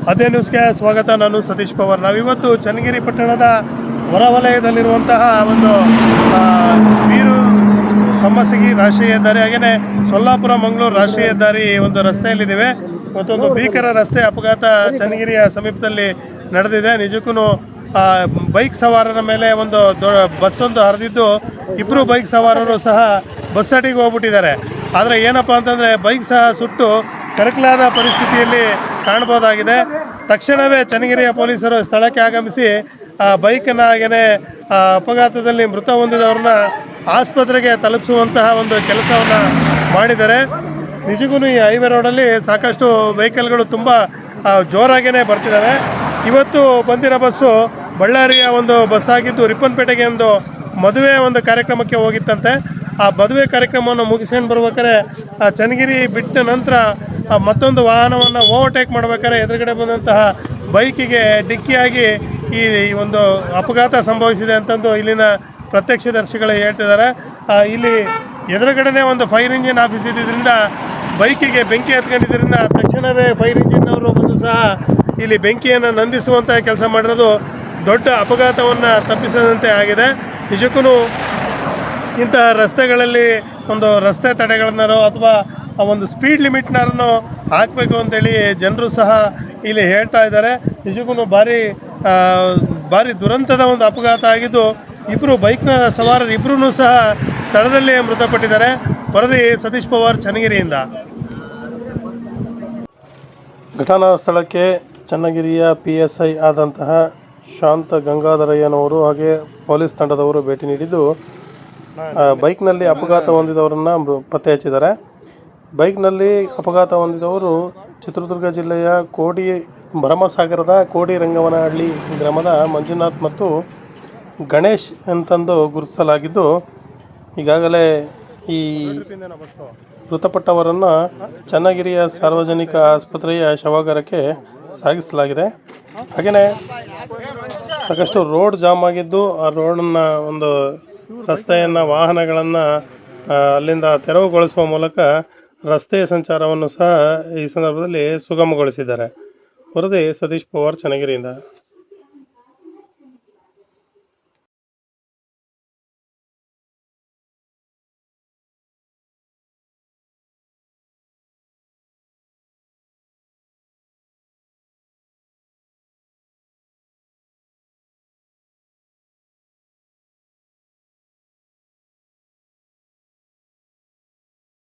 ಅದೇ ನ್ಯೂಸ್ಗೆ ಸ್ವಾಗತ. ನಾನು ಸತೀಶ್ ಪವಾರ್. ನಾವಿವತ್ತು ಚನ್ನಗಿರಿ ಪಟ್ಟಣದ ಹೊರವಲಯದಲ್ಲಿರುವಂತಹ ಒಂದು ಬೀರು ಸಮ್ಮಸಗಿ ರಾಷ್ಟ್ರೀಯ ಹೆದ್ದಾರಿ, ಹಾಗೆಯೇ ಸೊಲ್ಲಾಪುರ ಮಂಗಳೂರು ರಾಷ್ಟ್ರೀಯ ಹೆದ್ದಾರಿ ಒಂದು ರಸ್ತೆಯಲ್ಲಿದ್ದೇವೆ. ಮತ್ತೊಂದು ಭೀಕರ ರಸ್ತೆ ಅಪಘಾತ ಚನ್ನಗಿರಿಯ ಸಮೀಪದಲ್ಲಿ ನಡೆದಿದೆ. ನಿಜಕ್ಕೂ ಬೈಕ್ ಸವಾರರ ಮೇಲೆ ಒಂದು ಬಸ್ಸೊಂದು ಹರಿದಿದ್ದು ಇಬ್ಬರು ಬೈಕ್ ಸವಾರರು ಸಹ ಬಸ್ ಅಡಿಗೆ ಹೋಗ್ಬಿಟ್ಟಿದ್ದಾರೆ. ಆದರೆ ಏನಪ್ಪ ಅಂತಂದರೆ ಬೈಕ್ ಸಹ ಸುಟ್ಟು ಕರಕಲಾದ ಪರಿಸ್ಥಿತಿಯಲ್ಲಿ ಕಾಣಬಹುದಾಗಿದೆ. ತಕ್ಷಣವೇ ಚನ್ನಗಿರಿಯ ಪೊಲೀಸರು ಸ್ಥಳಕ್ಕೆ ಆಗಮಿಸಿ ಬೈಕನ್ನು ಹಾಗೆಯೇ ಅಪಘಾತದಲ್ಲಿ ಮೃತ ಹೊಂದಿದವ್ರನ್ನ ಆಸ್ಪತ್ರೆಗೆ ತಲುಪಿಸುವಂತಹ ಒಂದು ಕೆಲಸವನ್ನು ಮಾಡಿದ್ದಾರೆ. ನಿಜಕ್ಕೂ ಈ ಹೈವೇ ರೋಡಲ್ಲಿ ಸಾಕಷ್ಟು ವೆಹಿಕಲ್ಗಳು ತುಂಬ ಜೋರಾಗೇ ಬರ್ತಿದ್ದಾವೆ. ಇವತ್ತು ಬಂದಿರೋ ಬಸ್ಸು ಬಳ್ಳಾರಿಯ ಒಂದು ಬಸ್ ಆಗಿದ್ದು ರಿಪ್ಪನ್ಪೇಟೆಗೆ ಒಂದು ಮದುವೆ ಒಂದು ಕಾರ್ಯಕ್ರಮಕ್ಕೆ ಹೋಗಿತ್ತಂತೆ. ಆ ಮದುವೆ ಕಾರ್ಯಕ್ರಮವನ್ನು ಮುಗಿಸ್ಕೊಂಡು ಬರ್ಬೇಕಾದ್ರೆ ಚನ್ನಗಿರಿ ಬಿಟ್ಟ ನಂತರ ಮತ್ತೊಂದು ವಾಹನವನ್ನು ಓವರ್ಟೇಕ್ ಮಾಡ್ಬೇಕಾದ್ರೆ ಎದುರುಗಡೆ ಬಂದಂತಹ ಬೈಕಿಗೆ ಡಿಕ್ಕಿಯಾಗಿ ಈ ಒಂದು ಅಪಘಾತ ಸಂಭವಿಸಿದೆ ಅಂತಂದು ಇಲ್ಲಿನ ಪ್ರತ್ಯಕ್ಷದರ್ಶಿಗಳು ಹೇಳ್ತಿದ್ದಾರೆ. ಇಲ್ಲಿ ಎದುರುಗಡೆನೇ ಒಂದು ಫೈರ್ ಇಂಜಿನ್ ಆಫೀಸ್ ಇದ್ದಿದ್ದರಿಂದ ಬೈಕಿಗೆ ಬೆಂಕಿ ಹತ್ಕೊಂಡಿದ್ದರಿಂದ ತಕ್ಷಣವೇ ಫೈರ್ ಇಂಜಿನ್ನವರು ಬಂದು ಸಹ ಇಲ್ಲಿ ಬೆಂಕಿಯನ್ನು ನಂದಿಸುವಂಥ ಕೆಲಸ ಮಾಡಿರೋದು ದೊಡ್ಡ ಅಪಘಾತವನ್ನು ತಪ್ಪಿಸದಂತೆ ಆಗಿದೆ. ನಿಜಕ್ಕೂ ಇಂತಹ ರಸ್ತೆಗಳಲ್ಲಿ ಒಂದು ರಸ್ತೆ ತಡೆಗಳನ್ನಾರೋ ಅಥವಾ ಒಂದು ಸ್ಪೀಡ್ ಲಿಮಿಟ್ನಾರನ್ನು ಹಾಕಬೇಕು ಅಂತೇಳಿ ಜನರು ಸಹ ಇಲ್ಲಿ ಹೇಳ್ತಾ ಇದ್ದಾರೆ. ನಿಜಕ್ಕೂ ಭಾರಿ ದುರಂತದ ಒಂದು ಅಪಘಾತ ಆಗಿದ್ದು ಇಬ್ಬರು ಬೈಕ್ನ ಸವಾರರು ಇಬ್ಬರೂ ಸಹ ಸ್ಥಳದಲ್ಲೇ ಮೃತಪಟ್ಟಿದ್ದಾರೆ. ವರದಿ ಸತೀಶ್ ಪವಾರ್, ಚನ್ನಗಿರಿಯಿಂದ. ಘಟನಾ ಸ್ಥಳಕ್ಕೆ ಚನ್ನಗಿರಿಯ PSI ಆದಂತಹ ಶಾಂತ ಗಂಗಾಧರಯ್ಯನವರು ಹಾಗೆ ಪೊಲೀಸ್ ತಂಡದವರು ಭೇಟಿ ನೀಡಿದ್ದು ಬೈಕ್ನಲ್ಲಿ ಅಪಘಾತ ಹೊಂದಿದವರನ್ನು ಪತ್ತೆ ಹಚ್ಚಿದ್ದಾರೆ. ಬೈಕ್ನಲ್ಲಿ ಅಪಘಾತ ಹೊಂದಿದವರು ಚಿತ್ರದುರ್ಗ ಜಿಲ್ಲೆಯ ಭರಮಸಾಗರದ ಕೋಡಿ ರಂಗವನಹಳ್ಳಿ ಗ್ರಾಮದ ಮಂಜುನಾಥ್ ಮತ್ತು ಗಣೇಶ್ ಅಂತಂದು ಗುರುತಿಸಲಾಗಿದ್ದು, ಈಗಾಗಲೇ ಈ ಮೃತಪಟ್ಟವರನ್ನು ಚನ್ನಗಿರಿಯ ಸಾರ್ವಜನಿಕ ಆಸ್ಪತ್ರೆಯ ಶವಾಗಾರಕ್ಕೆ ಸಾಗಿಸಲಾಗಿದೆ. ಹಾಗೆಯೇ ಸಾಕಷ್ಟು ರೋಡ್ ಜಾಮ್ ಆಗಿದ್ದು ಆ ರೋಡನ್ನು ಒಂದು ರಸ್ತೆಯನ್ನು ವಾಹನಗಳನ್ನು ಅಲ್ಲಿಂದ ತೆರವುಗೊಳಿಸುವ ಮೂಲಕ ರಸ್ತೆಯ ಸಂಚಾರವನ್ನು ಸಹ ಈ ಸಂದರ್ಭದಲ್ಲಿ ಸುಗಮಗೊಳಿಸಿದ್ದಾರೆ. ವರದಿ ಸತೀಶ್ ಪವಾರ್, ಚನ್ನಗಿರಿಯಿಂದ.